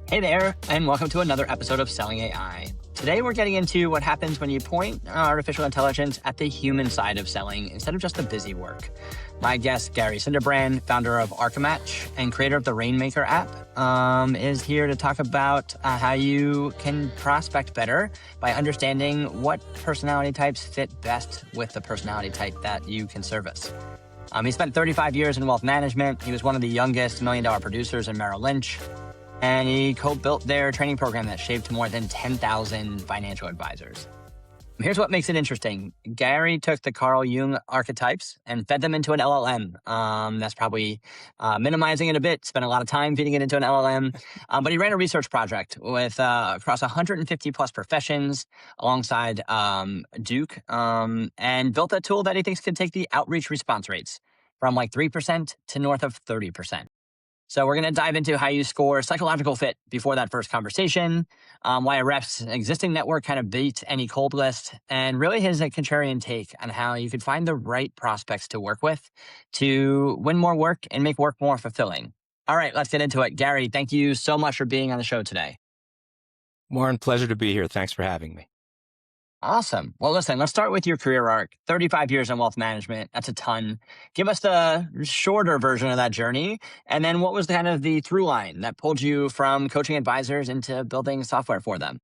Hey there, and welcome to another episode of Selling AI. Today, we're getting into what happens when you point artificial intelligence at the human side of selling instead of just the busy work. My guest, Gary Sinderbrand, founder of Arcamatch and creator of the Rainmaker App, is here to talk about how you can prospect better by understanding what personality types fit best with the personality type that you can service. He spent 35 years in wealth management. He was one of the youngest $1 million producers in Merrill Lynch. And he co-built their training program that shaped more than 10,000 financial advisors. Here's what makes it interesting. Gary took the Carl Jung archetypes and fed them into an LLM. That's probably minimizing it a bit, spent a lot of time feeding it into an LLM. But he ran a research project with across 150 plus professions alongside Duke and built a tool that he thinks could take the outreach response rates from like 3% to north of 30%. So we're going to dive into how you score psychological fit before that first conversation, why a rep's existing network kind of beat any cold list, and really his contrarian take on how you could find the right prospects to work with to win more work and make work more fulfilling. All right, let's get into it. Gary, thank you so much for being on the show today. Warren, pleasure to be here. Thanks for having me. Awesome. Well, listen, let's start with your career arc. 35 years in wealth management. That's a ton. Give us the shorter version of that journey. And then what was the through line that pulled you from coaching advisors into building software for them?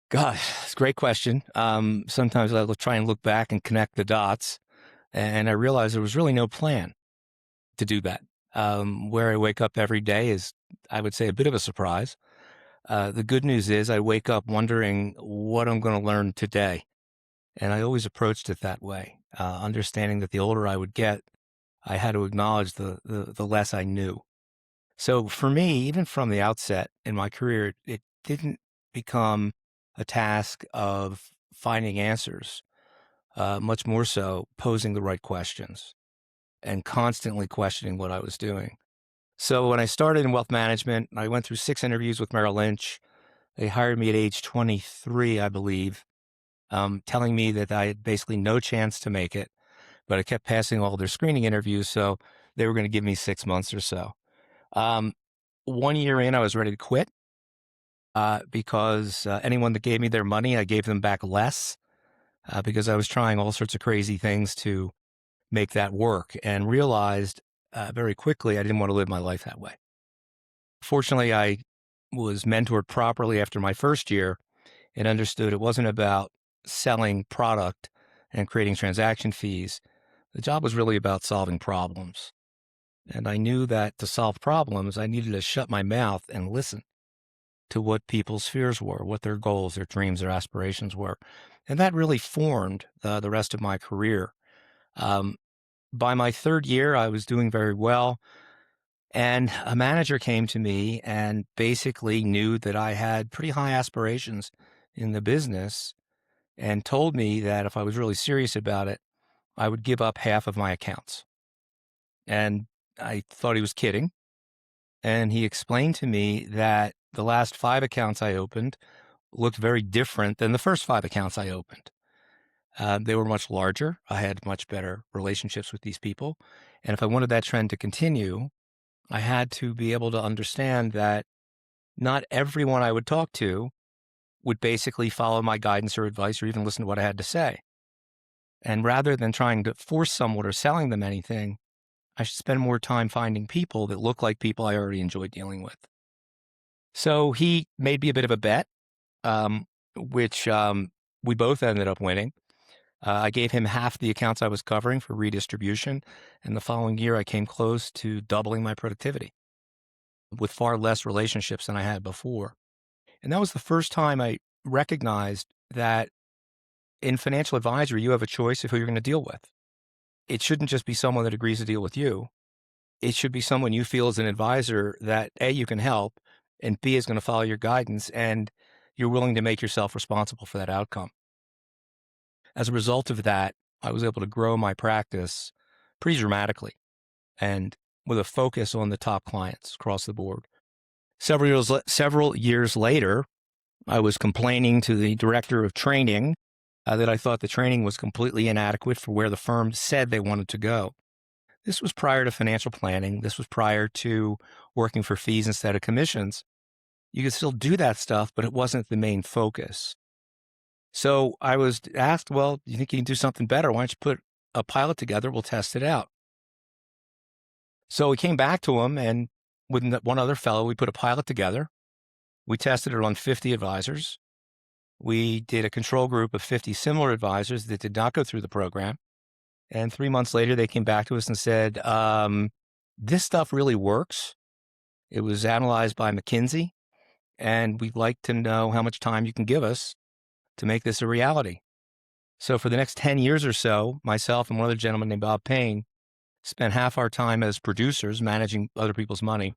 God, it's a great question. Sometimes I will try and look back and connect the dots. And I realized there was really no plan to do that. Where I wake up every day is, I would say, a bit of a surprise. The good news is I wake up wondering what I'm going to learn today. And I always approached it that way, understanding that the older I would get, I had to acknowledge the less I knew. So for me, even from the outset in my career, it didn't become a task of finding answers, much more so posing the right questions and constantly questioning what I was doing. So when I started in wealth management, I went through 6 interviews with Merrill Lynch. They hired me at age 23, I believe, telling me that I had basically no chance to make it, but I kept passing all their screening interviews, so they were going to give me 6 months or so. 1 year in, I was ready to quit because anyone that gave me their money, I gave them back less because I was trying all sorts of crazy things to make that work and realized very quickly I didn't want to live my life that way. Fortunately, I was mentored properly after my first year and understood it wasn't about selling product and creating transaction fees. The job was really about solving problems. And I knew that to solve problems, I needed to shut my mouth and listen to what people's fears were, what their goals, their dreams, their aspirations were. And that really formed the rest of my career. By my 3rd year, I was doing very well. And a manager came to me and basically knew that I had pretty high aspirations in the business and told me that if I was really serious about it, I would give up half of my accounts. And I thought he was kidding. And he explained to me that the last 5 accounts I opened looked very different than the first 5 accounts I opened. They were much larger. I had much better relationships with these people. And if I wanted that trend to continue, I had to be able to understand that not everyone I would talk to would basically follow my guidance or advice or even listen to what I had to say. And rather than trying to force someone or selling them anything, I should spend more time finding people that look like people I already enjoyed dealing with. So he made me a bit of a bet, which we both ended up winning. I gave him half the accounts I was covering for redistribution, and the following year I came close to doubling my productivity with far less relationships than I had before. And that was the first time I recognized that in financial advisory, you have a choice of who you're going to deal with. It shouldn't just be someone that agrees to deal with you. It should be someone you feel as an advisor that A, you can help, and B, is going to follow your guidance, and you're willing to make yourself responsible for that outcome. As a result of that, I was able to grow my practice pretty dramatically and with a focus on the top clients across the board. Several years later, I was complaining to the director of training that I thought the training was completely inadequate for where the firm said they wanted to go. This was prior to financial planning. This was prior to working for fees instead of commissions. You could still do that stuff, but it wasn't the main focus. So I was asked, well, you think you can do something better? Why don't you put a pilot together? We'll test it out. So we came back to him, and with one other fellow, we put a pilot together. We tested it on 50 advisors. We did a control group of 50 similar advisors that did not go through the program. And 3 months later, they came back to us and said, this stuff really works. It was analyzed by McKinsey, and we'd like to know how much time you can give us to make this a reality. So for the next 10 years or so, myself and one other gentleman named Bob Payne spent half our time as producers managing other people's money,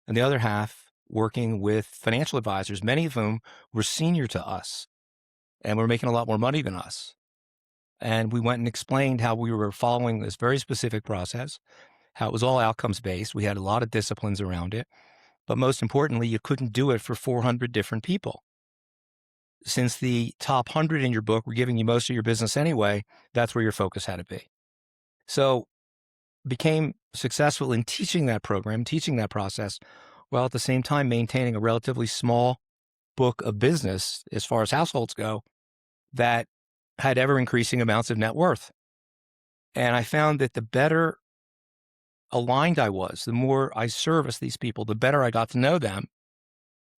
and the other half working with financial advisors, many of whom were senior to us and were making a lot more money than us. And we went and explained how we were following this very specific process, how it was all outcomes based. We had a lot of disciplines around it. But most importantly, you couldn't do it for 400 different people. Since the top 100 in your book were giving you most of your business anyway, that's where your focus had to be. So became successful in teaching that program, teaching that process, while at the same time maintaining a relatively small book of business as far as households go that had ever increasing amounts of net worth. And I found that the better aligned I was, the more I serviced these people, the better I got to know them,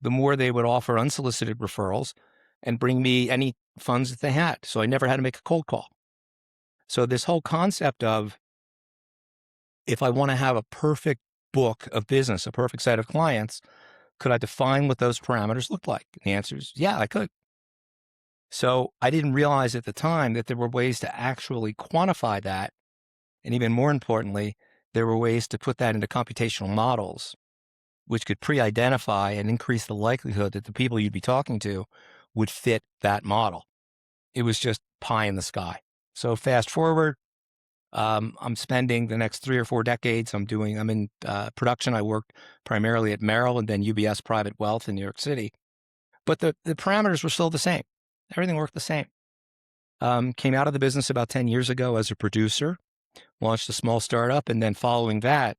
the more they would offer unsolicited referrals and bring me any funds that they had. So I never had to make a cold call. So this whole concept of, if I want to have a perfect book of business, a perfect set of clients, could I define what those parameters looked like? And the answer is, yeah, I could. So I didn't realize at the time that there were ways to actually quantify that. And even more importantly, there were ways to put that into computational models, which could pre-identify and increase the likelihood that the people you'd be talking to would fit that model. It was just pie in the sky. So fast forward, I'm spending the next 3 or 4 decades. I'm in production. I worked primarily at Merrill and then UBS Private Wealth in New York City. But the parameters were still the same. Everything worked the same. Came out of the business about 10 years ago as a producer, launched a small startup, and then following that,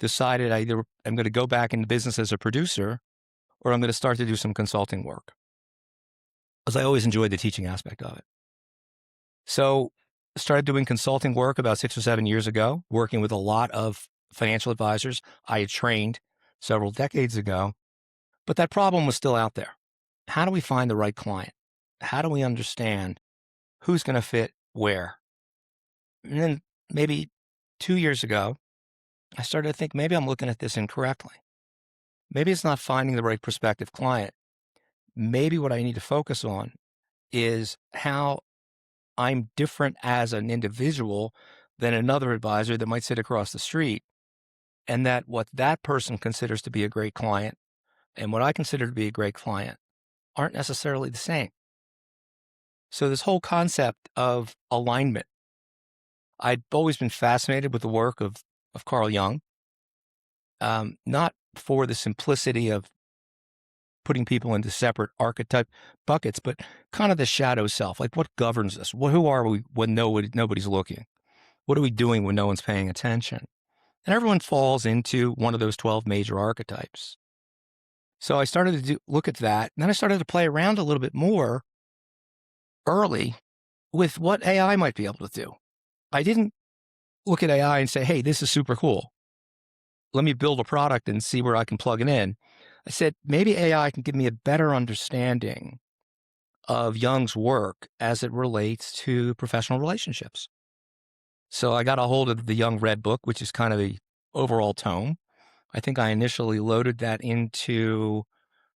decided either I'm going to go back into business as a producer or I'm going to start to do some consulting work, because I always enjoyed the teaching aspect of it. So started doing consulting work about 6 or 7 years ago, working with a lot of financial advisors I had trained several decades ago, but that problem was still out there. How do we find the right client? How do we understand who's going to fit where? And then maybe 2 years ago, I started to think maybe I'm looking at this incorrectly. Maybe it's not finding the right prospective client. Maybe what I need to focus on is how I'm different as an individual than another advisor that might sit across the street, and that what that person considers to be a great client and what I consider to be a great client aren't necessarily the same. So this whole concept of alignment, I'd always been fascinated with the work of Carl Jung, not for the simplicity of putting people into separate archetype buckets, but kind of the shadow self, like what governs us? Who are we when nobody's looking? What are we doing when no one's paying attention? And everyone falls into one of those 12 major archetypes. So I started to look at that, and then I started to play around a little bit more early with what AI might be able to do. I didn't look at AI and say, hey, this is super cool. Let me build a product and see where I can plug it in. I said, maybe AI can give me a better understanding of Jung's work as it relates to professional relationships. So I got a hold of the Jung Red Book, which is kind of the overall tome. I think I initially loaded that into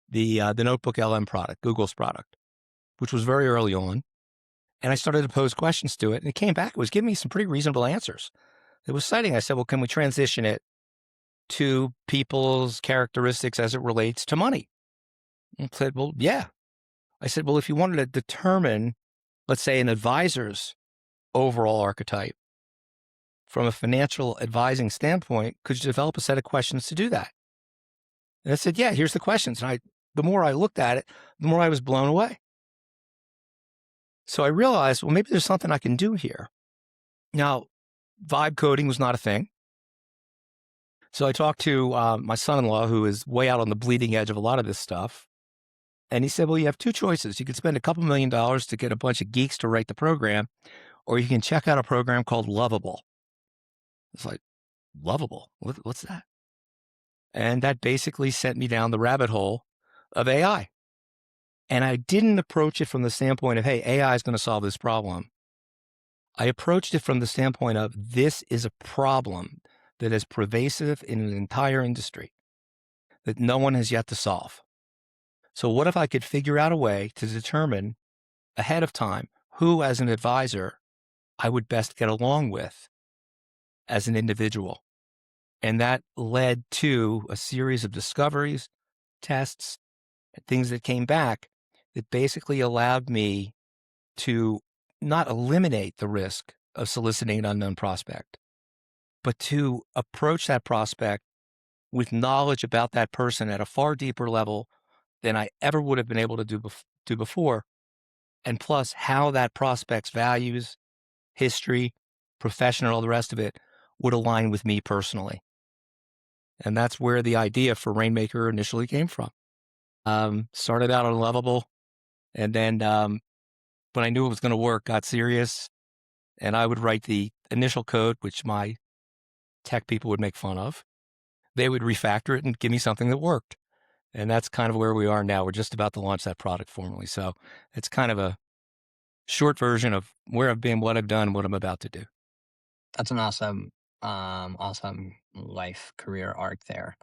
the Notebook LM product, Google's product, which was very early on. And I started to pose questions to it, and it came back. It was giving me some pretty reasonable answers. It was citing. I said, well, can we transition it to people's characteristics as it relates to money? And it said, well, yeah. I said, well, if you wanted to determine, let's say, an advisor's overall archetype from a financial advising standpoint, could you develop a set of questions to do that? And I said, yeah, here's the questions. And the more I looked at it, the more I was blown away. So I realized, well, maybe there's something I can do here. Now, vibe coding was not a thing. So I talked to my son-in-law, who is way out on the bleeding edge of a lot of this stuff. And he said, well, you have two choices. You could spend a couple $1,000,000 to get a bunch of geeks to write the program, or you can check out a program called Lovable. It's like, Lovable? What's that? And that basically sent me down the rabbit hole of AI. And I didn't approach it from the standpoint of, hey, AI is going to solve this problem. I approached it from the standpoint of, this is a problem that is pervasive in an entire industry that no one has yet to solve. So what if I could figure out a way to determine ahead of time who, as an advisor, I would best get along with as an individual? And that led to a series of discoveries, tests, and things that came back that basically allowed me to not eliminate the risk of soliciting an unknown prospect, but to approach that prospect with knowledge about that person at a far deeper level than I ever would have been able to do before. And plus how that prospect's values, history, profession, and all the rest of it would align with me personally. And that's where the idea for Rainmaker initially came from. Started out on Lovable, and then when I knew it was going to work, got serious, and I would write the initial code, which my tech people would make fun of. They would refactor it and give me something that worked. And that's kind of where we are now. We're just about to launch that product formally. So it's kind of a short version of where I've been, what I've done, what I'm about to do. That's an awesome life career arc there.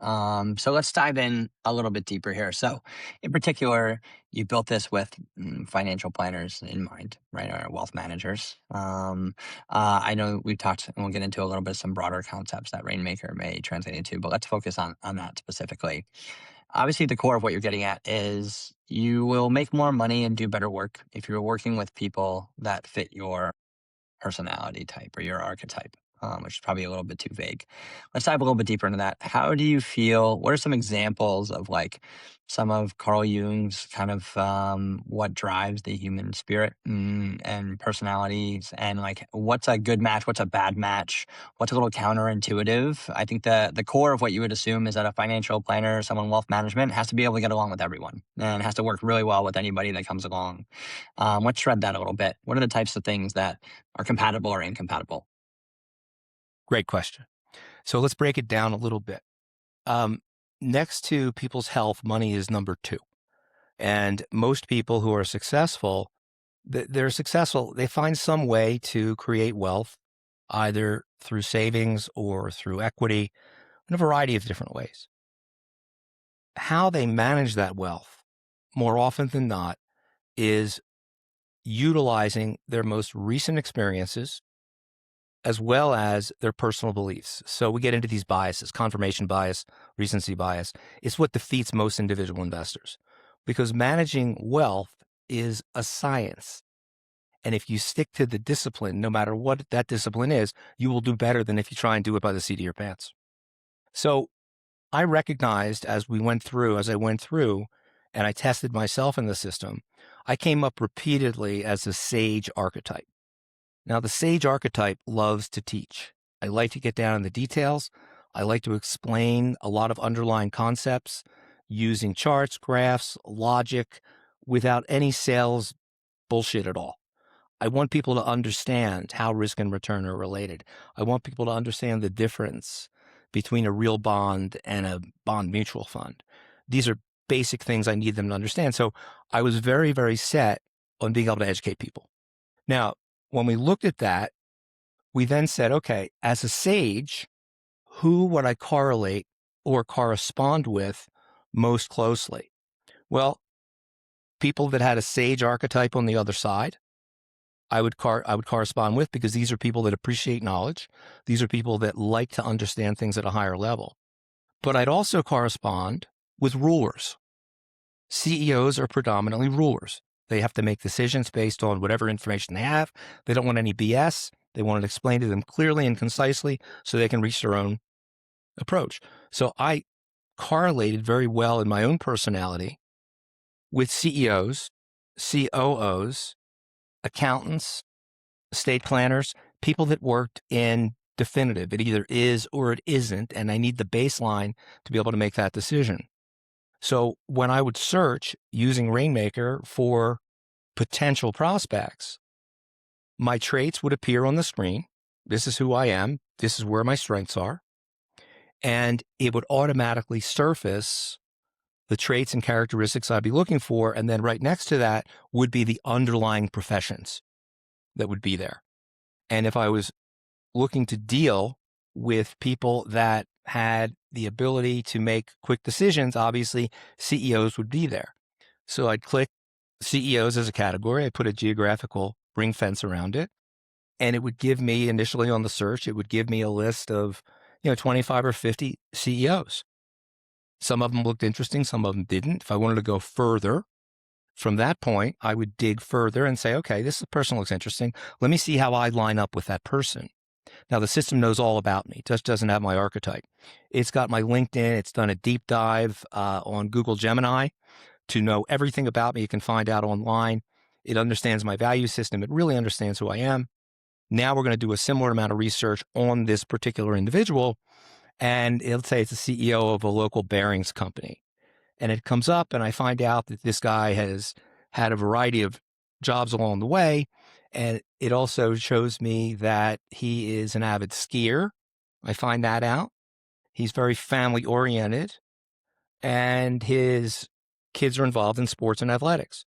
So let's dive in a little bit deeper here. So in particular, you built this with financial planners in mind, right? Or wealth managers. I know we've talked, and we'll get into a little bit some broader concepts that Rainmaker may translate into, but let's focus on that specifically. Obviously, the core of what you're getting at is you will make more money and do better work if you're working with people that fit your personality type or your archetype, which is probably a little bit too vague. Let's dive a little bit deeper into that. How do you feel? What are some examples of like some of Carl Jung's kind of what drives the human spirit and personalities, and like what's a good match, what's a bad match, what's a little counterintuitive? I think the core of what you would assume is that a financial planner, someone in wealth management, has to be able to get along with everyone and has to work really well with anybody that comes along. Let's shred that a little bit. What are the types of things that are compatible or incompatible? Great question. So let's break it down a little bit. Next to people's health, money is number two. And most people who are successful, they're successful. They find some way to create wealth, either through savings or through equity, in a variety of different ways. How they manage that wealth, more often than not, is utilizing their most recent experiences as well as their personal beliefs. So we get into these biases, confirmation bias, recency bias. It's what defeats most individual investors, because managing wealth is a science. And if you stick to the discipline, no matter what that discipline is, you will do better than if you try and do it by the seat of your pants. So I recognized as I went through and I tested myself in the system, I came up repeatedly as a sage archetype. Now, the sage archetype loves to teach. I like to get down in the details. I like to explain a lot of underlying concepts using charts, graphs, logic, without any sales bullshit at all. I want people to understand how risk and return are related. I want people to understand the difference between a real bond and a bond mutual fund. These are basic things I need them to understand. So I was very, very set on being able to educate people. Now, when we looked at that, we then said, okay, as a sage, who would I correlate or correspond with most closely? Well, people that had a sage archetype on the other side, I would correspond with, because these are people that appreciate knowledge. These are people that like to understand things at a higher level. But I'd also correspond with rulers. CEOs are predominantly rulers. They have to make decisions based on whatever information they have. They don't want any BS. They want it explained to them clearly and concisely so they can reach their own approach. So I correlated very well in my own personality with CEOs, COOs, accountants, estate planners, people that worked in definitive. It either is or it isn't, and I need the baseline to be able to make that decision. So when I would search using Rainmaker for potential prospects, my traits would appear on the screen. This is who I am. This is where my strengths are. And it would automatically surface the traits and characteristics I'd be looking for. And then right next to that would be the underlying professions that would be there. And if I was looking to deal with people that had the ability to make quick decisions, obviously CEOs would be there. So I'd click CEOs as a category. I put a geographical ring fence around it. And it would give me initially on the search, it would give me a list of, 25 or 50 CEOs. Some of them looked interesting. Some of them didn't. If I wanted to go further from that point, I would dig further and say, okay, this person looks interesting. Let me see how I line up with that person. Now, the system knows all about me. It just doesn't have my archetype. It's got my LinkedIn. It's done a deep dive on Google Gemini to know everything about me. You can find out online. It understands my value system. It really understands who I am. Now we're going to do a similar amount of research on this particular individual. And let's say it's a CEO of a local bearings company. And it comes up and I find out that this guy has had a variety of jobs along the way. And it also shows me that he is an avid skier. I find that out. He's very family oriented and his kids are involved in sports and athletics.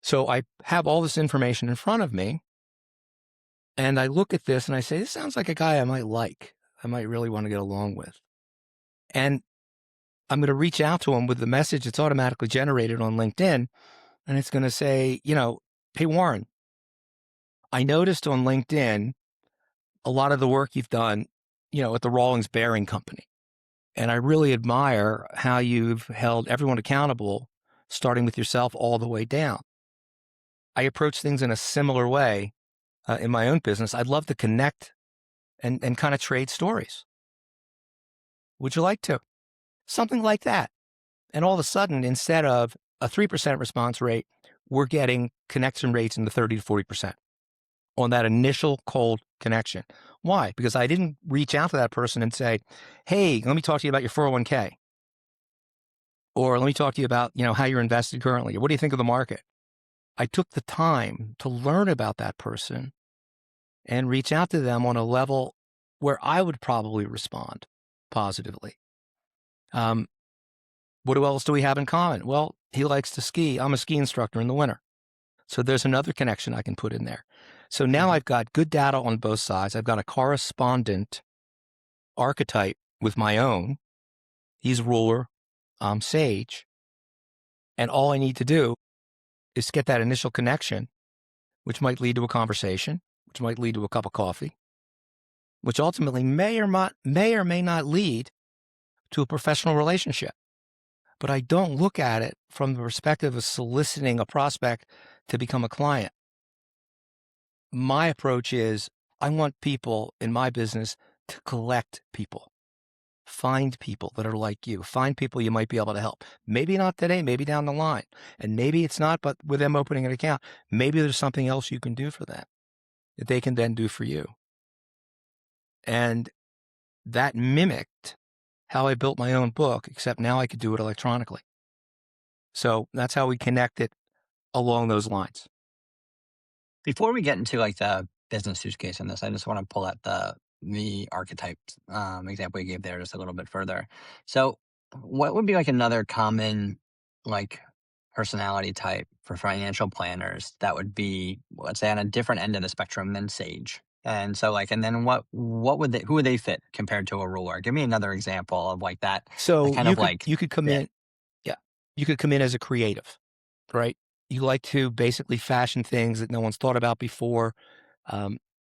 So I have all this information in front of me. And I look at this and I say, this sounds like a guy I might really want to get along with. And I'm going to reach out to him with the message that's automatically generated on LinkedIn. And it's going to say, hey, Warren, I noticed on LinkedIn a lot of the work you've done, at the Rawlings Bearing Company. And I really admire how you've held everyone accountable, starting with yourself all the way down. I approach things in a similar way in my own business. I'd love to connect and kind of trade stories. Would you like to? Something like that. And all of a sudden, instead of a 3% response rate, we're getting connection rates in the 30 to 40% on that initial cold connection. Why? Because I didn't reach out to that person and say, hey, let me talk to you about your 401k. Or let me talk to you about, how you're invested currently. Or what do you think of the market? I took the time to learn about that person and reach out to them on a level where I would probably respond positively. What else do we have in common? Well, he likes to ski. I'm a ski instructor in the winter. So there's another connection I can put in there. So now I've got good data on both sides. I've got a correspondent archetype with my own. He's ruler, I'm sage. And all I need to do is get that initial connection, which might lead to a conversation, which might lead to a cup of coffee, which ultimately may or may not lead to a professional relationship. But I don't look at it from the perspective of soliciting a prospect to become a client. My approach is I want people in my business to collect people, find people that are like you, find people you might be able to help. Maybe not today, maybe down the line. And maybe it's not, but with them opening an account, maybe there's something else you can do for them that they can then do for you. And that mimicked how I built my own book, except now I could do it electronically. So that's how we connect it along those lines. Before we get into like the business use case in this, I just want to pull out the archetype example you gave there just a little bit further. So, what would be like another common like personality type for financial planners that would be, let's say, on a different end of the spectrum than Sage? And so, like, and then what would who would they fit compared to a ruler? Give me another example of like that. So Kind of like you could come in, yeah, you could come in as a creative, right? You like to basically fashion things that no one's thought about before.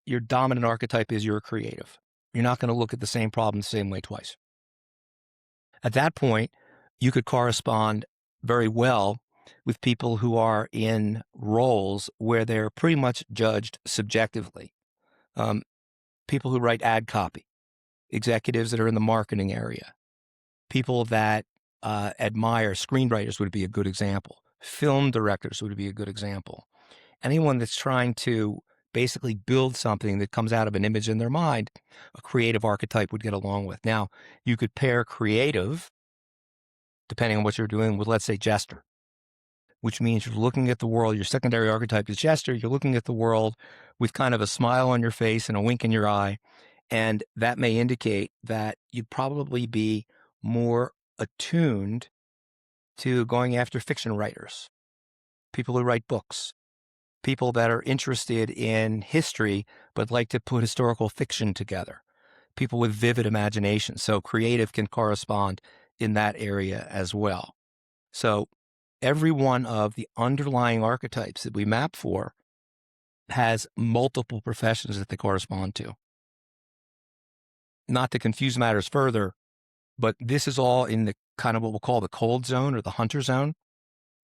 Your dominant archetype is you're a creative. You're not going to look at the same problem the same way twice. At that point, you could correspond very well with people who are in roles where they're pretty much judged subjectively. People who write ad copy, executives that are in the marketing area, people that admire screenwriters would be a good example. Film directors would be a good example. Anyone that's trying to basically build something that comes out of an image in their mind, a creative archetype would get along with. Now, you could pair creative, depending on what you're doing, with, let's say, jester, which means you're looking at the world. Your secondary archetype is jester. You're looking at the world with kind of a smile on your face and a wink in your eye. And that may indicate that you'd probably be more attuned to going after fiction writers, people who write books, people that are interested in history but like to put historical fiction together, people with vivid imagination. So creative can correspond in that area as well. So every one of the underlying archetypes that we map for has multiple professions that they correspond to. Not to confuse matters further, but this is all in the kind of what we'll call the cold zone or the hunter zone.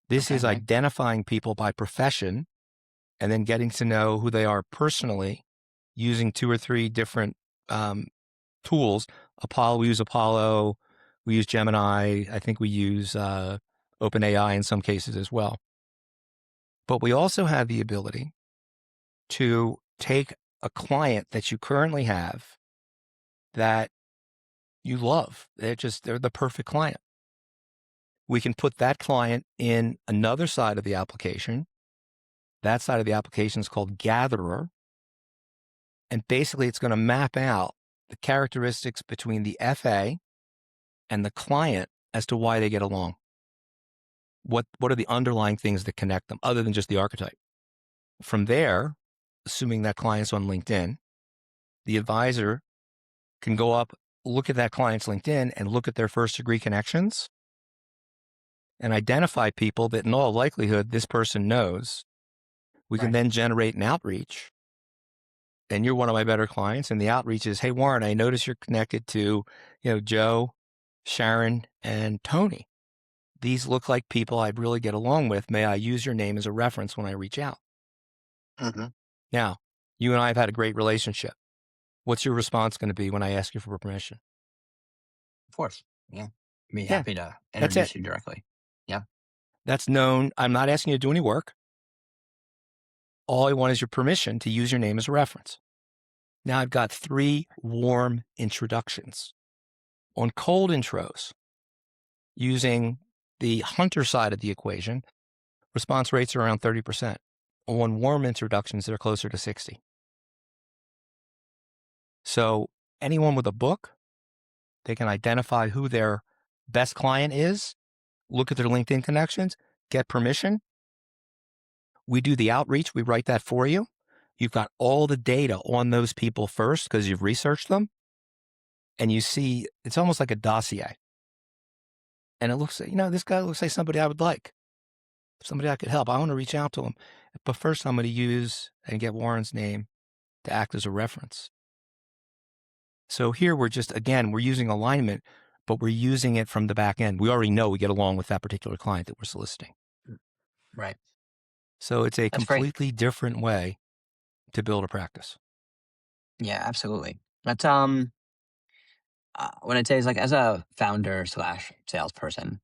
This is right. identifying people by profession and then getting to know who they are personally using 2 or 3 different tools. We use Apollo, we use Gemini, I think we use OpenAI in some cases as well. But we also have the ability to take a client that you currently have that you love. They're the perfect client. We can put that client in another side of the application. That side of the application is called Gatherer. And basically, it's going to map out the characteristics between the FA and the client as to why they get along. What are the underlying things that connect them other than just the archetype? From there, assuming that client's on LinkedIn, the advisor can go up, look at that client's LinkedIn and look at their first degree connections and identify people that in all likelihood this person knows. We can then generate an outreach. And you're one of my better clients. And the outreach is, hey, Warren, I notice you're connected to, Joe, Sharon, and Tony. These look like people I'd really get along with. May I use your name as a reference when I reach out? Mm-hmm. Now, you and I have had a great relationship. What's your response going to be when I ask you for permission? Of course. Yeah. Be happy to That's introduce it. you directly. Yeah. That's known. I'm not asking you to do any work. All I want is your permission to use your name as a reference. Now I've got 3 warm introductions. On cold intros, using the hunter side of the equation, response rates are around 30%. On warm introductions, they're closer to 60. So anyone with a book, they can identify who their best client is, look at their LinkedIn connections, get permission. We do the outreach. We write that for you. You've got all the data on those people first because you've researched them. And you see, it's almost like a dossier. And it looks, this guy looks like somebody I would like, somebody I could help. I want to reach out to him. But first, I'm going to use and get Warren's name to act as a reference. So here we're using alignment, but we're using it from the back end. We already know we get along with that particular client that we're soliciting. Right. So it's a completely different way to build a practice. Yeah, absolutely. That's what I'd say is, like, as a founder / salesperson,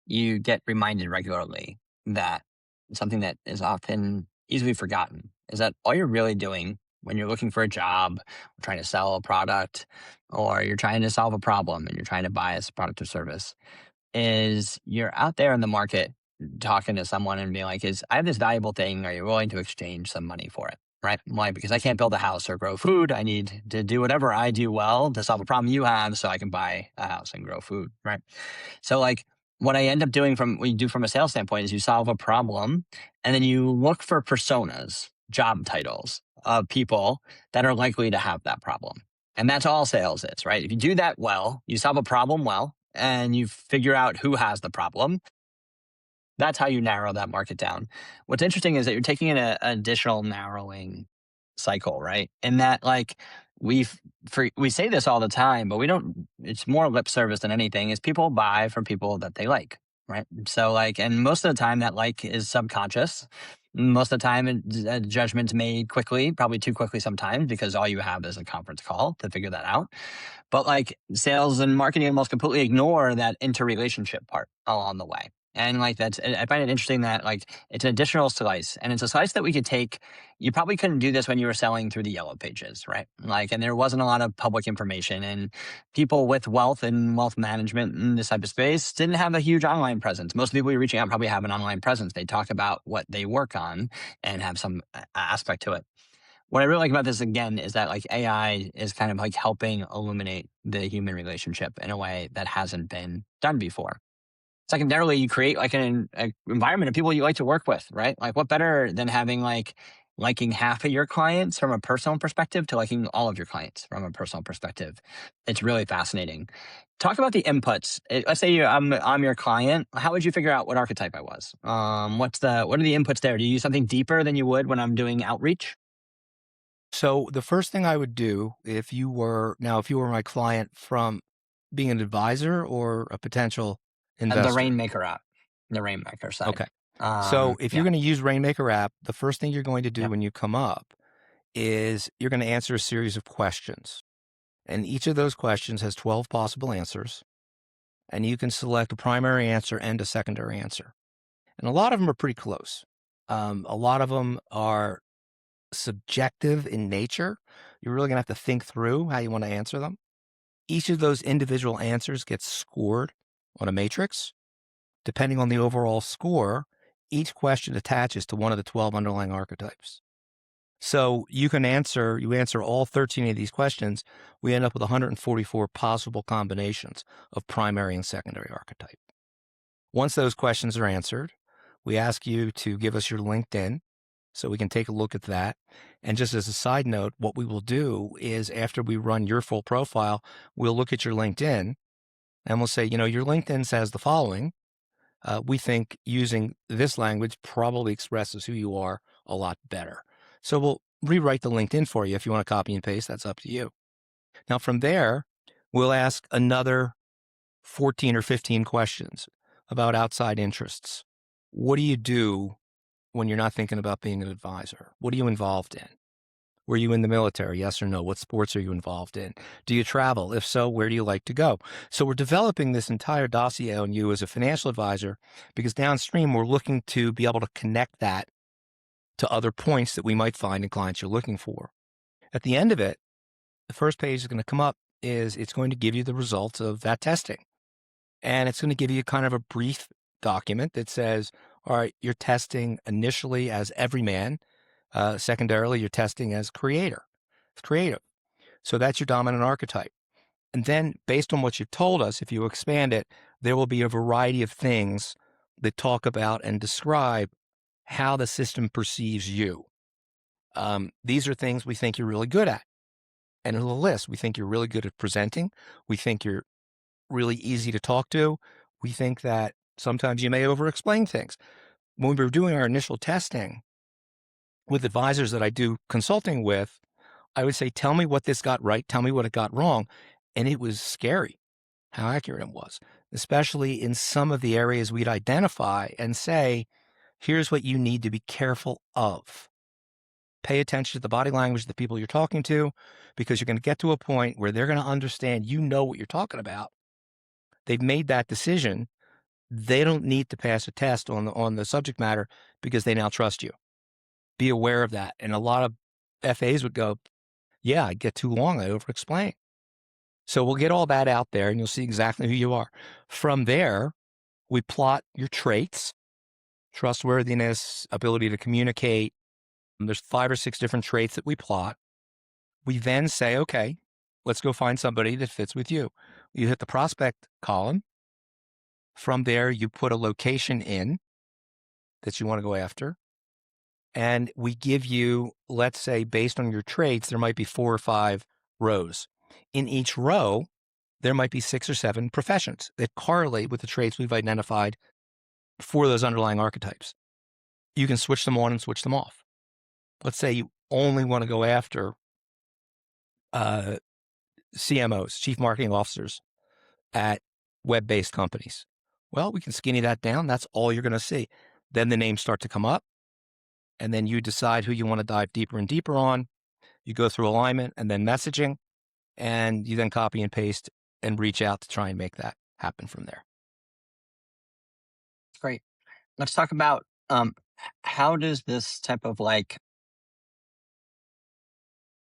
you get reminded regularly that something that is often easily forgotten is that all you're really doing when you're looking for a job, or trying to sell a product, or you're trying to solve a problem and you're trying to buy a product or service, is you're out there in the market talking to someone and being like, I have this valuable thing. Are you willing to exchange some money for it? Right? Why? Because I can't build a house or grow food. I need to do whatever I do well to solve a problem you have so I can buy a house and grow food. Right? So, like, what I end up doing what you do from a sales standpoint is you solve a problem and then you look for personas, job titles of people that are likely to have that problem. And that's all sales is, right? If you do that well, you solve a problem well, and you figure out who has the problem. That's how you narrow that market down. What's interesting is that you're taking an additional narrowing cycle, right? And that, like, we say this all the time, but we don't. It's more lip service than anything. Is people buy from people that they like, right? So, like, and most of the time that like is subconscious. Most of the time, judgment's made quickly, probably too quickly sometimes, because all you have is a conference call to figure that out. But, like, sales and marketing almost completely ignore that interrelationship part along the way. And like I find it interesting that like it's an additional slice, and it's a slice that we could take. You probably couldn't do this when you were selling through the yellow pages, right? Like, and there wasn't a lot of public information, and people with wealth and wealth management in this type of space didn't have a huge online presence. Most people you're reaching out probably have an online presence. They talk about what they work on and have some aspect to it. What I really like about this again is that like AI is kind of like helping illuminate the human relationship in a way that hasn't been done before. Secondarily, you create like an environment of people you like to work with, right? Like what better than having like liking half of your clients from a personal perspective to liking all of your clients from a personal perspective. It's really fascinating. Talk about the inputs. Let's say I'm your client. How would you figure out what archetype I was? What are the inputs there? Do you use something deeper than you would when I'm doing outreach? So the first thing I would do if you were my client from being an advisor or a potential The investor. Rainmaker app, the Rainmaker side. Okay. So if you're Yeah. going to use Rainmaker app, the first thing you're going to do Yep. when you come up is you're going to answer a series of questions. And each of those questions has 12 possible answers. And you can select a primary answer and a secondary answer. And a lot of them are pretty close. A lot of them are subjective in nature. You're really going to have to think through how you want to answer them. Each of those individual answers gets scored on a matrix. Depending on the overall score, each question attaches to one of the 12 underlying archetypes. So you answer all 13 of these questions, we end up with 144 possible combinations of primary and secondary archetype. Once those questions are answered, we ask you to give us your LinkedIn so we can take a look at that. And just as a side note, what we will do is after we run your full profile, we'll look at your LinkedIn and we'll say, your LinkedIn says the following. We think using this language probably expresses who you are a lot better. So we'll rewrite the LinkedIn for you. If you want to copy and paste, that's up to you. Now, from there, we'll ask another 14 or 15 questions about outside interests. What do you do when you're not thinking about being an advisor? What are you involved in? Were you in the military? Yes or no? What sports are you involved in? Do you travel? If so, where do you like to go? So we're developing this entire dossier on you as a financial advisor because downstream we're looking to be able to connect that to other points that we might find in clients you're looking for. At the end of it, the first page is going to come up is it's going to give you the results of that testing. And it's going to give you kind of a brief document that says, all right, you're testing initially as everyman. Secondarily, you're testing as creative. So that's your dominant archetype. And then based on what you've told us, if you expand it, there will be a variety of things that talk about and describe how the system perceives you. These are things we think you're really good at. And in the list, we think you're really good at presenting. We think you're really easy to talk to. We think that sometimes you may over-explain things. When we were doing our initial testing with advisors that I do consulting with, I would say, tell me what this got right. Tell me what it got wrong. And it was scary how accurate it was, especially in some of the areas we'd identify and say, here's what you need to be careful of. Pay attention to the body language of the people you're talking to, because you're going to get to a point where they're going to understand you know what you're talking about. They've made that decision. They don't need to pass a test on the subject matter because they now trust you. Be aware of that. And a lot of FAs would go, yeah, I get too long. I over-explain. So we'll get all that out there and you'll see exactly who you are. From there, we plot your traits, trustworthiness, ability to communicate. There's 5 or 6 different traits that we plot. We then say, okay, let's go find somebody that fits with you. You hit the prospect column. From there, you put a location in that you want to go after. And we give you, let's say, based on your traits, there might be 4 or 5 rows. In each row, there might be 6 or 7 professions that correlate with the traits we've identified for those underlying archetypes. You can switch them on and switch them off. Let's say you only want to go after CMOs, chief marketing officers at web-based companies. Well, we can skinny that down. That's all you're going to see. Then the names start to come up, and then you decide who you want to dive deeper and deeper on. You go through alignment and then messaging, and you then copy and paste and reach out to try and make that happen from there. Great. Let's talk about how does this type of like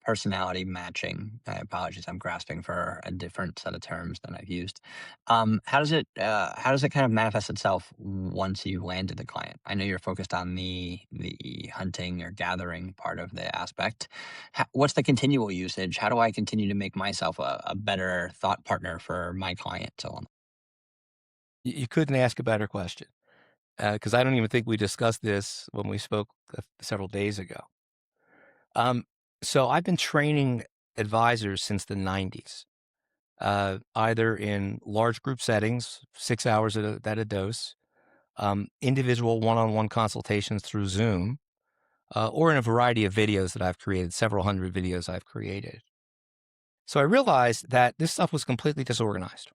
personality matching. Apologies, I'm grasping for a different set of terms than I've used. How does it kind of manifest itself once you landed the client? I know you're focused on the hunting or gathering part of the aspect. What's the continual usage? How do I continue to make myself a better thought partner for my client? So on. You couldn't ask a better question, because I don't even think we discussed this when we spoke several days ago. So I've been training advisors since the 90s, either in large group settings, 6 hours at a dose, individual one-on-one consultations through Zoom, or in a variety of videos that I've created, several hundred videos I've created. So I realized that this stuff was completely disorganized.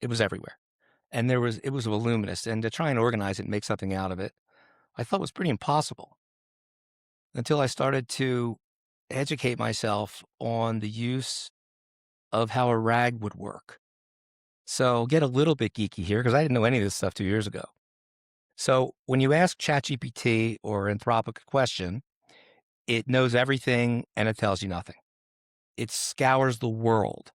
It was everywhere. And it was voluminous. And to try and organize it and make something out of it, I thought was pretty impossible until I started to educate myself on the use of how a RAG would work. So get a little bit geeky here because I didn't know any of this stuff 2 years ago. So when you ask ChatGPT or Anthropic a question, it knows everything and it tells you nothing. It scours the world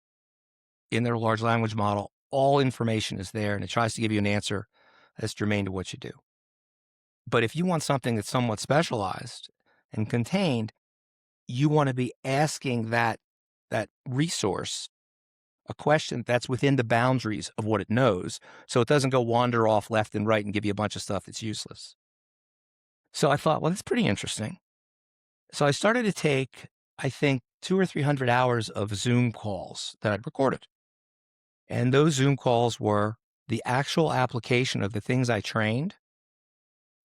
in their large language model. All information is there and it tries to give you an answer that's germane to what you do. But if you want something that's somewhat specialized and contained, you want to be asking that resource a question that's within the boundaries of what it knows, so it doesn't go wander off left and right and give you a bunch of stuff that's useless. So I thought, well, that's pretty interesting. So I started to take, I think, 200 or 300 hours of Zoom calls that I'd recorded. And those Zoom calls were the actual application of the things I trained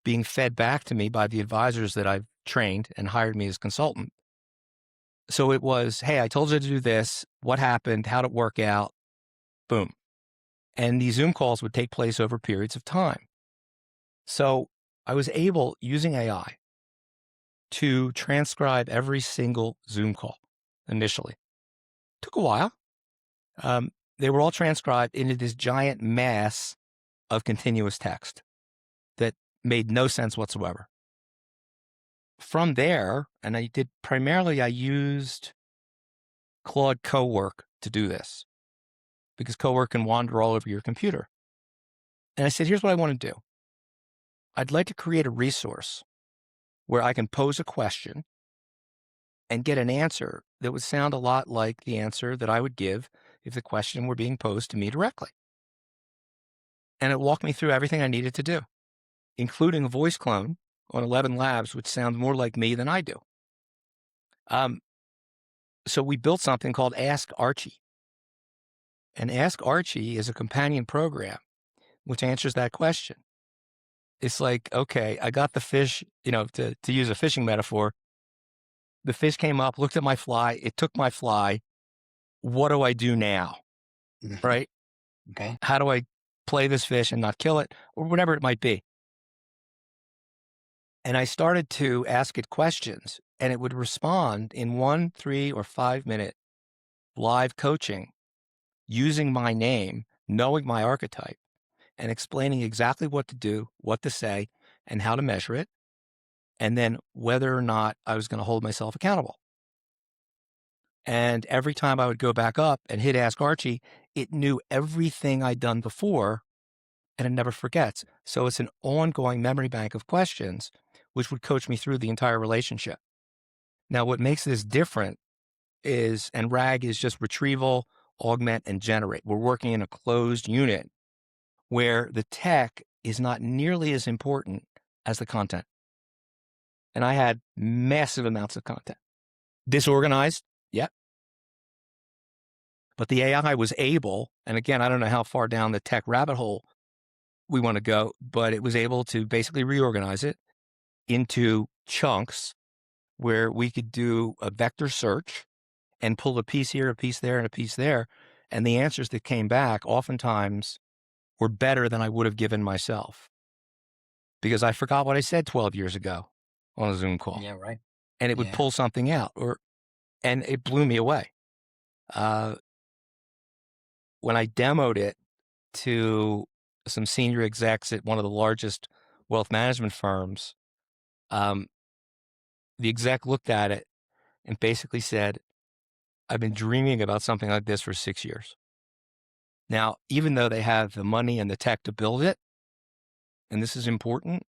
being fed back to me by the advisors that I've trained and hired me as consultant. So it was, hey, I told you to do this. What happened? How'd it work out? Boom. And these Zoom calls would take place over periods of time. So I was able, using AI, to transcribe every single Zoom call initially. Took a while. They were all transcribed into this giant mass of continuous text that made no sense whatsoever. From there, and I used Claude Cowork to do this because Cowork can wander all over your computer. And I said, here's what I want to do. I'd like to create a resource where I can pose a question and get an answer that would sound a lot like the answer that I would give if the question were being posed to me directly. And it walked me through everything I needed to do, including a voice clone on 11 Labs, which sounds more like me than I do. So we built something called Ask Archie. And Ask Archie is a companion program which answers that question. It's like, okay, I got the fish, to use a fishing metaphor. The fish came up, looked at my fly. It took my fly. What do I do now? Right? Okay. How do I play this fish and not kill it or whatever it might be? And I started to ask it questions and it would respond in 1, 3, or 5 minute live coaching using my name, knowing my archetype and explaining exactly what to do, what to say, and how to measure it. And then whether or not I was going to hold myself accountable. And every time I would go back up and hit Ask Archie, it knew everything I'd done before and it never forgets. So it's an ongoing memory bank of questions, which would coach me through the entire relationship. Now, what makes this different is, and RAG is just retrieval, augment, and generate. We're working in a closed unit where the tech is not nearly as important as the content. And I had massive amounts of content. Disorganized, yep. But the AI was able, and again, I don't know how far down the tech rabbit hole we want to go, but it was able to basically reorganize it into chunks where we could do a vector search and pull a piece here, a piece there, and a piece there. And the answers that came back oftentimes were better than I would have given myself because I forgot what I said 12 years ago on a Zoom call. Yeah, right. And it would pull something out and it blew me away. When I demoed it to some senior execs at one of the largest wealth management firms. Um, the exec looked at it and basically said, I've been dreaming about something like this for 6 years. Now, even though they have the money and the tech to build it, and this is important,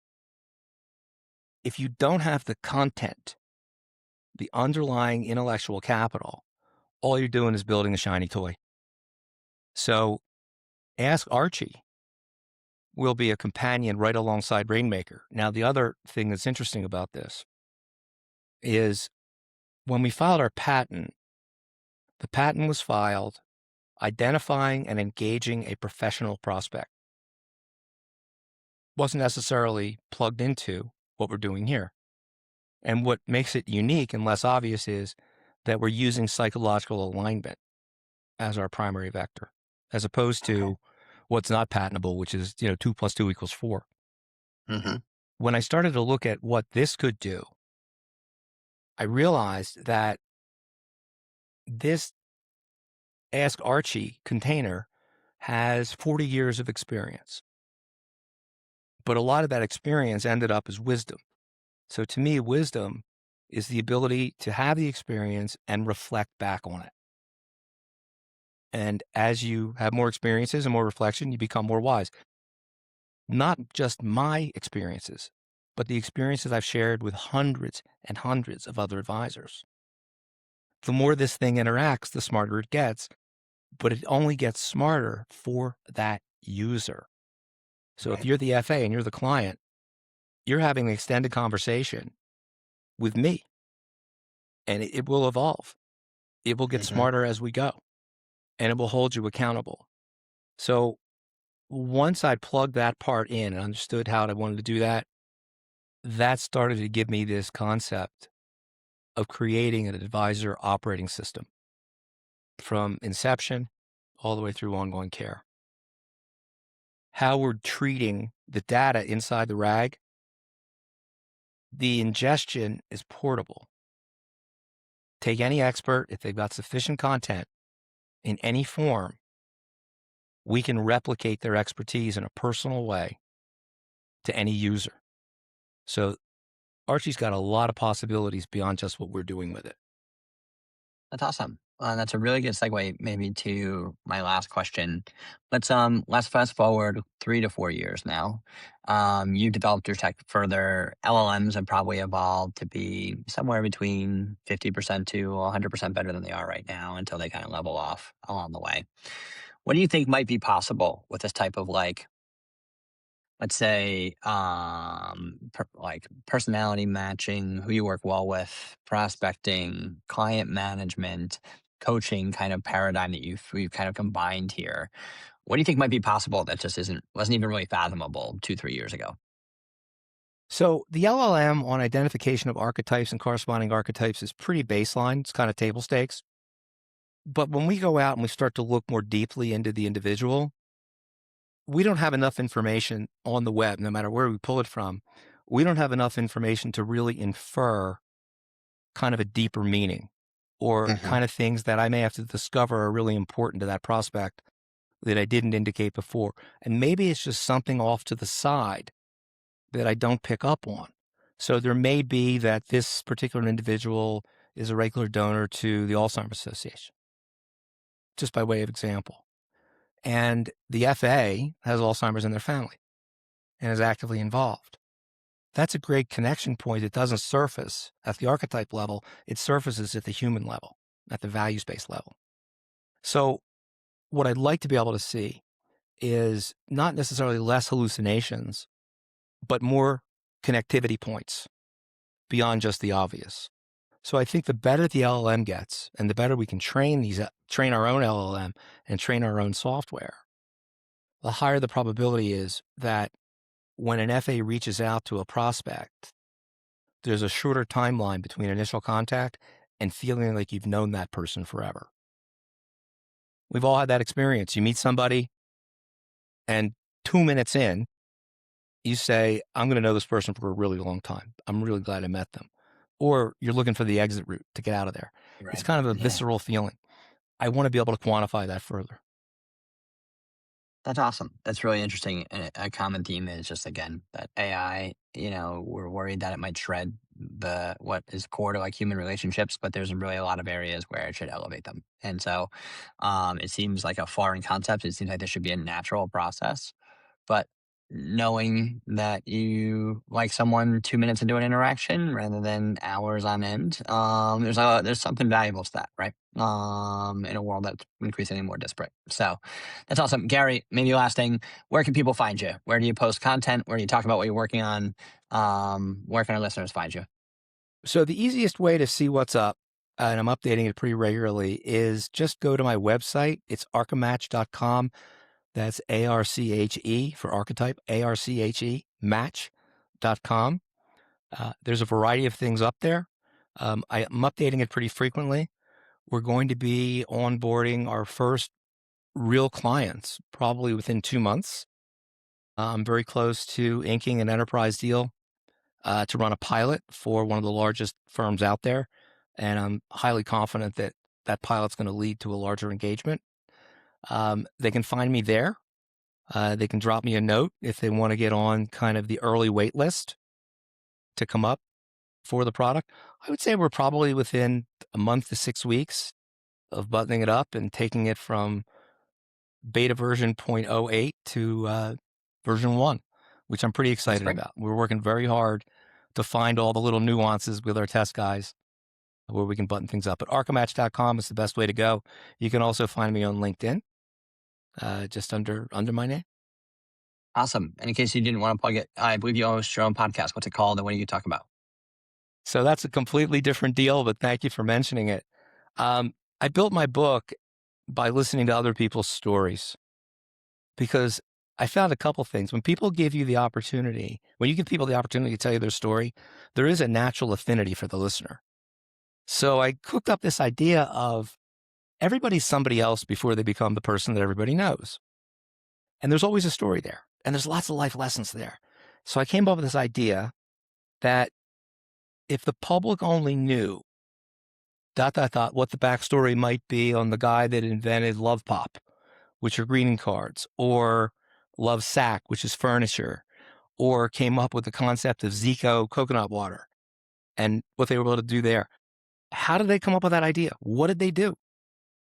if you don't have the content, the underlying intellectual capital, all you're doing is building a shiny toy. So Ask Archie will be a companion right alongside Rainmaker. Now, the other thing that's interesting about this is when we filed our patent, the patent was filed identifying and engaging a professional prospect. Wasn't necessarily plugged into what we're doing here. And what makes it unique and less obvious is that we're using psychological alignment as our primary vector, as opposed to what's not patentable, which is, 2 + 2 = 4. Mm-hmm. When I started to look at what this could do, I realized that this Ask Archie container has 40 years of experience. But a lot of that experience ended up as wisdom. So to me, wisdom is the ability to have the experience and reflect back on it. And as you have more experiences and more reflection, you become more wise. Not just my experiences, but the experiences I've shared with hundreds and hundreds of other advisors. The more this thing interacts, the smarter it gets, but it only gets smarter for that user. So if Right. you're the FA and you're the client, you're having an extended conversation with me, and it will evolve. It will get Mm-hmm. smarter as we go, and it will hold you accountable. So once I plugged that part in and understood how I wanted to do that, that started to give me this concept of creating an advisor operating system from inception all the way through ongoing care. How we're treating the data inside the RAG, the ingestion is portable. Take any expert, if they've got sufficient content in any form, we can replicate their expertise in a personal way to any user. So Archie's got a lot of possibilities beyond just what we're doing with it. That's awesome. That's a really good segue, maybe to my last question. Let's fast forward 3 to 4 years now. You developed your tech further. LLMs have probably evolved to be somewhere between 50% to 100% better than they are right now until they kind of level off along the way. What do you think might be possible with this type of like, let's say, like personality matching, who you work well with, prospecting, client management, coaching kind of paradigm that we've kind of combined here? What do you think might be possible that just wasn't even really fathomable 2, 3 years ago? So the LLM on identification of archetypes and corresponding archetypes is pretty baseline. It's kind of table stakes. But when we go out and we start to look more deeply into the individual, we don't have enough information on the web, no matter where we pull it from. We don't have enough information to really infer kind of a deeper meaning or Hmm. kind of things that I may have to discover are really important to that prospect that I didn't indicate before. And maybe it's just something off to the side that I don't pick up on. So there may be that this particular individual is a regular donor to the Alzheimer's Association, just by way of example. And the FA has Alzheimer's in their family and is actively involved. That's a great connection point. It doesn't surface at the archetype level. It surfaces at the human level, at the values-based level. So what I'd like to be able to see is not necessarily less hallucinations, but more connectivity points beyond just the obvious. So I think the better the LLM gets and the better we can train our own LLM and train our own software, the higher the probability is that when an FA reaches out to a prospect, there's a shorter timeline between initial contact and feeling like you've known that person forever. We've all had that experience. You meet somebody and 2 minutes in, you say, I'm going to know this person for a really long time. I'm really glad I met them. Or you're looking for the exit route to get out of there. It's Right. kind of a Yeah. visceral feeling. I want to be able to quantify that further. That's awesome. That's really interesting. And a common theme is just again that AI, we're worried that it might shred the what is core to like human relationships, but there's really a lot of areas where it should elevate them. And so it seems like a foreign concept. It seems like this should be a natural process. But knowing that you like someone 2 minutes into an interaction rather than hours on end, there's something valuable to that, right? In a world that's increasingly more disparate. So that's awesome. Gary, maybe last thing, where can people find you? Where do you post content? Where do you talk about what you're working on? Where can our listeners find you? So the easiest way to see what's up, and I'm updating it pretty regularly, is just go to my website. It's archematch.com. That's ARCHE for archetype, ARCHE, match.com. There's a variety of things up there. I'm updating it pretty frequently. We're going to be onboarding our first real clients probably within 2 months. I'm very close to inking an enterprise deal to run a pilot for one of the largest firms out there. And I'm highly confident that that pilot's going to lead to a larger engagement. They can find me there. They can drop me a note if they want to get on kind of the early wait list to come up for the product. I would say we're probably within a month to 6 weeks of buttoning it up and taking it from beta version 0.08 to version 1, which I'm pretty excited about. We're working very hard to find all the little nuances with our test guys where we can button things up. But archematch.com is the best way to go. You can also find me on LinkedIn, just under my name. Awesome. And in case you didn't want to plug it, I believe you host your own podcast. What's it called and what do you talk about? So that's a completely different deal, but thank you for mentioning it. I built my book by listening to other people's stories because I found a couple things. When people give you the opportunity, when you give people the opportunity to tell you their story, there is a natural affinity for the listener. So I cooked up this idea of everybody's somebody else before they become the person that everybody knows. And there's always a story there. And there's lots of life lessons there. So I came up with this idea that if the public only knew ... what the backstory might be on the guy that invented Love Pop, which are greeting cards, or Love Sack, which is furniture, or came up with the concept of Zico coconut water and what they were able to do there. How did they come up with that idea? What did they do?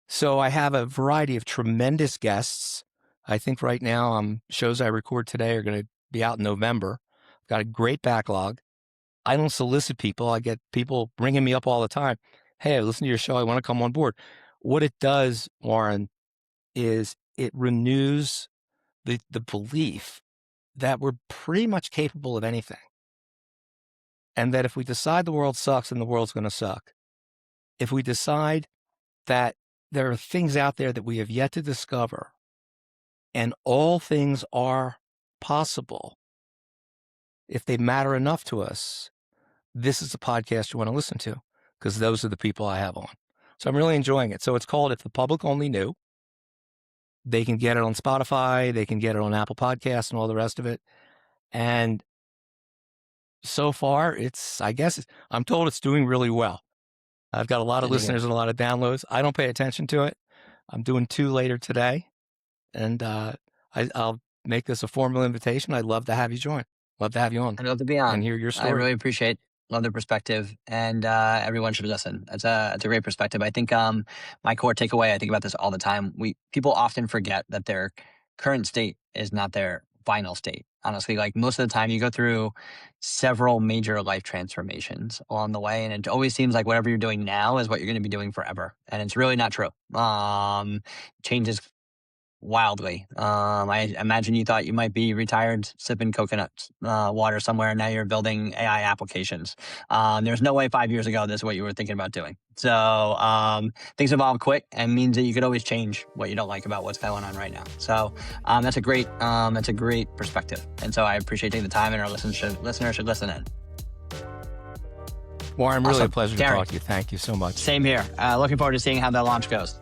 So I have a variety of tremendous guests. I think right now, shows I record today are going to be out in November. I've got a great backlog. I don't solicit people. I get people bringing me up all the time. Hey, I listen to your show. I want to come on board. What it does, Warren, is it renews the belief that we're pretty much capable of anything. And that if we decide the world sucks, then the world's going to suck. If we decide that there are things out there that we have yet to discover and all things are possible, if they matter enough to us, this is the podcast you want to listen to because those are the people I have on. So I'm really enjoying it. So it's called If the Public Only Knew. They can get it on Spotify. They can get it on Apple Podcasts and all the rest of it. And so far, I'm told it's doing really well. I've got a lot of listeners and a lot of downloads. I don't pay attention to it. I'm doing 2 later today. And I'll make this a formal invitation. I'd love to have you join. Love to have you on. I'd love to be on and hear your story. I really appreciate love the perspective, and everyone should listen. It's a great perspective. I think my core takeaway, I think about this all the time. People often forget that their current state is not their final state. Honestly, like most of the time you go through several major life transformations along the way, and it always seems like whatever you're doing now is what you're going to be doing forever. And it's really not true. Changes wildly. I imagine you thought you might be retired sipping coconut water somewhere, and now you're building AI applications. There's no way 5 years ago this is what you were thinking about doing. So things evolve quick and means that you could always change what you don't like about what's going on right now. So that's a great perspective. And so I appreciate taking the time, and our listeners should listen in. Warren, really a pleasure to talk to you. Thank you so much. Same here. Looking forward to seeing how that launch goes.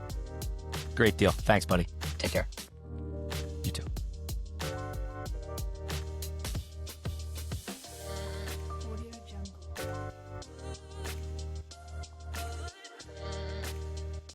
Great deal. Thanks, buddy. Take care.